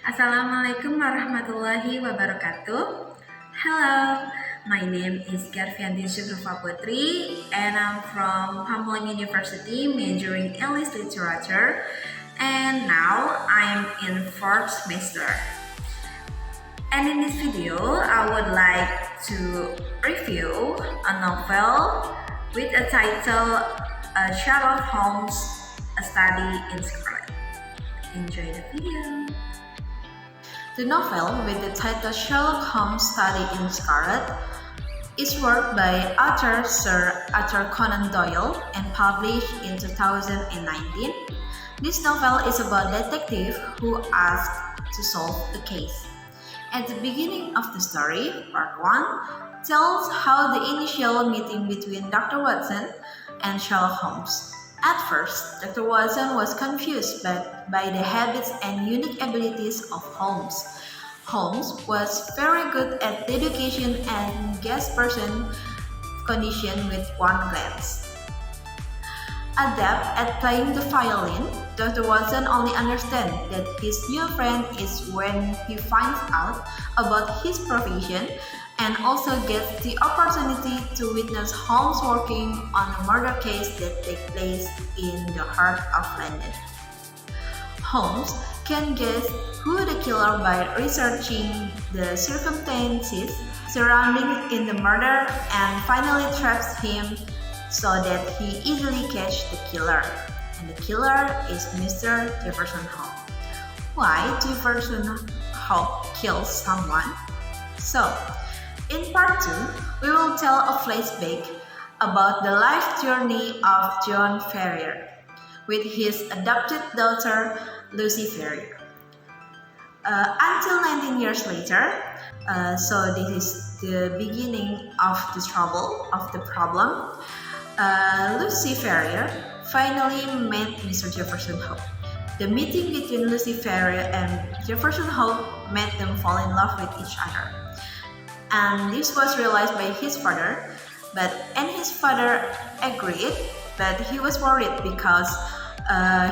Assalamualaikum warahmatullahi wabarakatuh. Hello, my name is Garvianti Zukhrufa Putri and I'm from Pamulang University majoring English literature and now I'm in 4th semester. And in this video, I would like to review a novel with a title Sherlock Holmes, A Study in Secret. Enjoy the video. The novel with the title Sherlock Holmes Study in Secret is work by author Sir Arthur Conan Doyle and published in 2019. This novel is about a detective who asks to solve a case. At the beginning of the story, part 1 tells how the initial meeting between Dr. Watson and Sherlock Holmes. At first, Dr. Watson was confused by the habits and unique abilities of Holmes. Holmes was very good at deduction and guess person condition with one glance. Adept at playing the violin, Dr. Watson only understands that his new friend is when he finds out about his profession and also gets the opportunity to witness Holmes working on a murder case that takes place in the heart of London. Holmes can guess who the killer by researching the circumstances surrounding in the murder and finally traps him so that he easily catches the killer. And the killer is Mr. Jefferson Hope. Why Jefferson Hope kills someone? So, in part 2, we will tell a flashback about the life journey of John Ferrier with his adopted daughter Lucy Ferrier. Until 19 years later, so this is the beginning of the trouble, of the problem. Lucy Ferrier finally met Mr. Jefferson Hope. The meeting between Lucy Ferrier and Jefferson Hope made them fall in love with each other. And this was realized by his father, and his father agreed, but he was worried because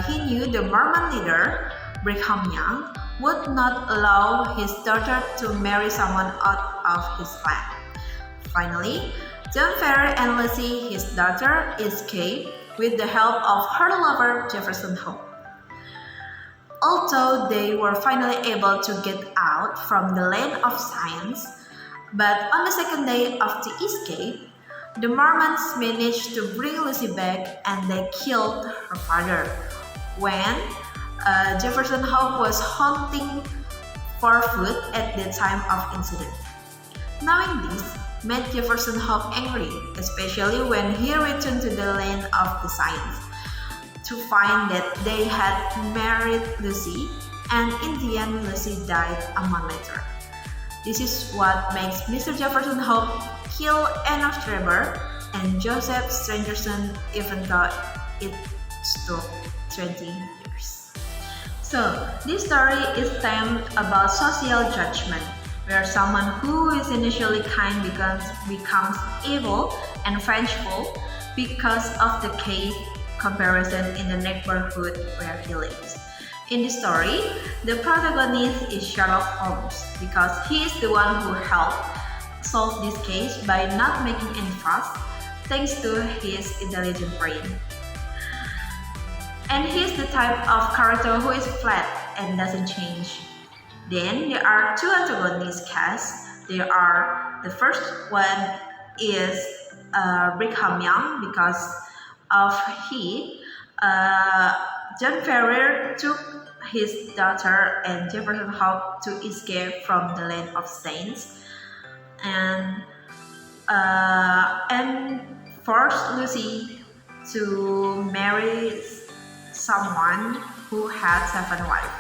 he knew the Mormon leader, Brigham Young, would not allow his daughter to marry someone out of his clan. Finally, John Ferrier and Lucy, his daughter, escaped with the help of her lover, Jefferson Hope. Although they were finally able to get out from the land of science, but on the second day of the escape, the Mormons managed to bring Lucy back and they killed her father when Jefferson Hope was hunting for food at the time of incident. Knowing this made Jefferson Hope angry, especially when he returned to the land of the science to find that they had married Lucy, and in the end Lucy died a month later. This is what makes Mr. Jefferson Hope kill Anne of Trevor and Joseph Stangerson even though it took 20 years. So, this story is themed about social judgment, where someone who is initially kind becomes evil and vengeful because of the case comparison in the neighborhood where he lives. In the story, the protagonist is Sherlock Holmes because he is the one who helped solve this case by not making any fuss thanks to his intelligent brain. And he is the type of character who is flat and doesn't change. Then there are two antagonist casts. The first one is Brigham Young because of John Ferrier took his daughter and Jefferson Hope to escape from the land of saints and forced Lucy to marry someone who had 7 wives.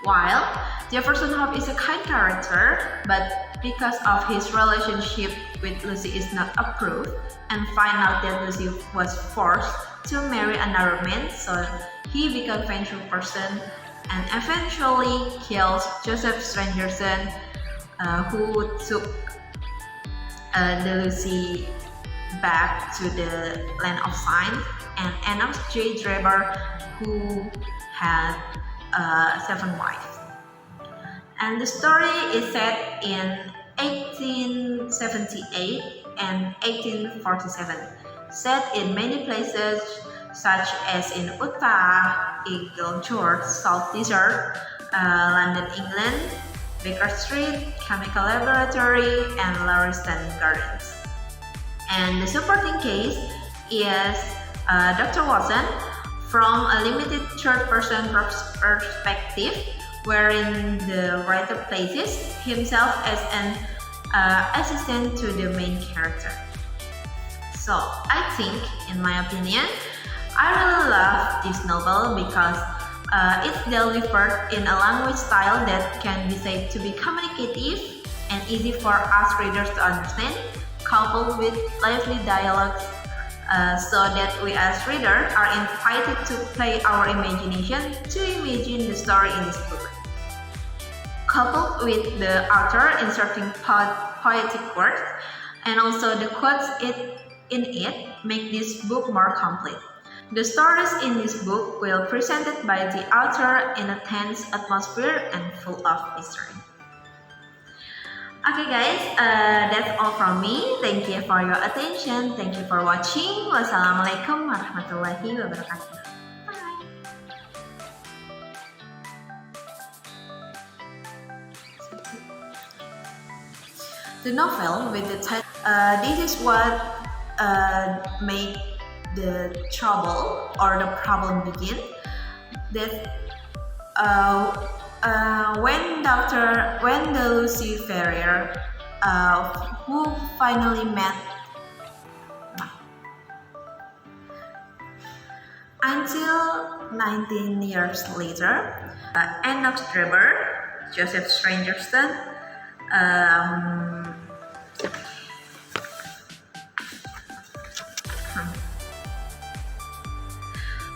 While Jefferson Hope is a kind character, but because of his relationship with Lucy is not approved and find out that Lucy was forced to marry another man, so he becomes a vengeful person and eventually kills Joseph Stangerson, who took the Lucy back to the land of science, and Anne of Trevor, who had 7 wives. And the story is set in 1878 and 1847, set in many places such as in Utah, Eagle George, South Desert, London, England, Baker Street, Chemical Laboratory, and Lauriston Gardens. And the supporting case is Dr. Watson from a limited third-person perspective, wherein the writer places himself as an assistant to the main character. So I think, in my opinion, I really love this novel because it's delivered in a language style that can be said to be communicative and easy for us readers to understand, coupled with lively dialogues, so that we as readers are invited to play our imagination to imagine the story in this book. Coupled with the author inserting poetic words and also the quotes in it make this book more complete. The stories in this book will presented by the author in a tense atmosphere and full of mystery. Okay guys, that's all from me. Thank you for your attention. Thank you for watching. Wassalamualaikum warahmatullahi wabarakatuh. Bye. The novel with the title, this is what made the trouble or the problem begin. That when the Lucifer who finally met until 19 years later, Enoch Dreber, Joseph Strangerson,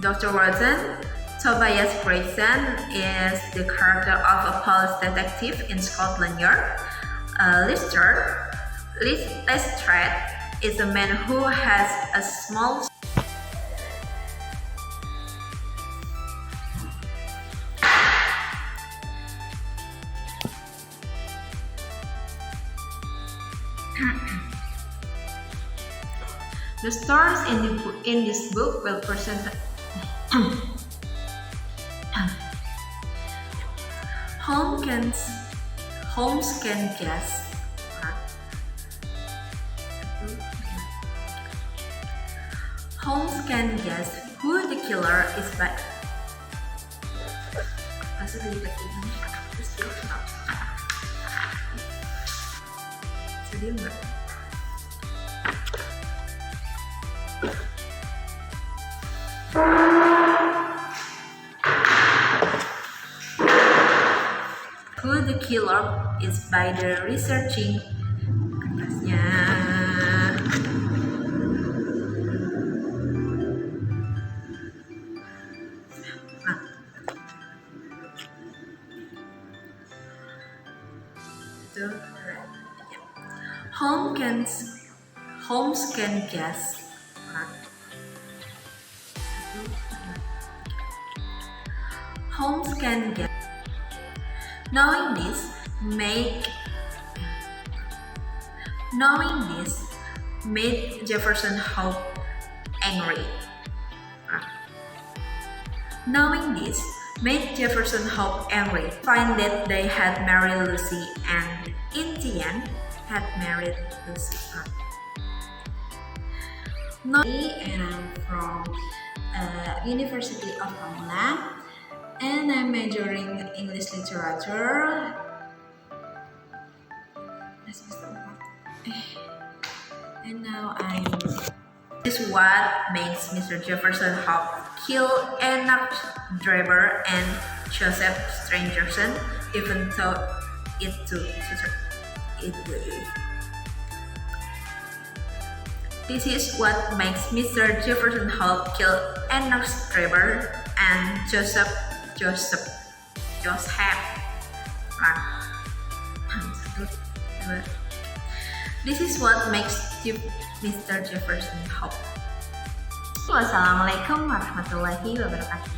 Dr. Watson, Tobias Grayson is the character of a police detective in Scotland Yard. Lestrade is a man who has a small The stories in this book will present Holmes can guess. Holmes can guess who the killer is by. Who the killer is by the researching kertasnya. Holmes can guess. Holmes can guess. Knowing this made Jefferson Hope angry. Knowing this made Jefferson Hope angry. Find that they had married Lucy and in the end had married Lucy. And I'm from University of Pamulang, and I'm majoring in English literature. And now this is what makes Mr. Jefferson Hope kill Enoch Dreber and Joseph Strangerson, even though it would. This is what makes Mr. Jefferson Hope kill Enoch Dreber and Joseph. This is what makes Mr. Jefferson Hope. Wassalamualaikum warahmatullahi wabarakatuh.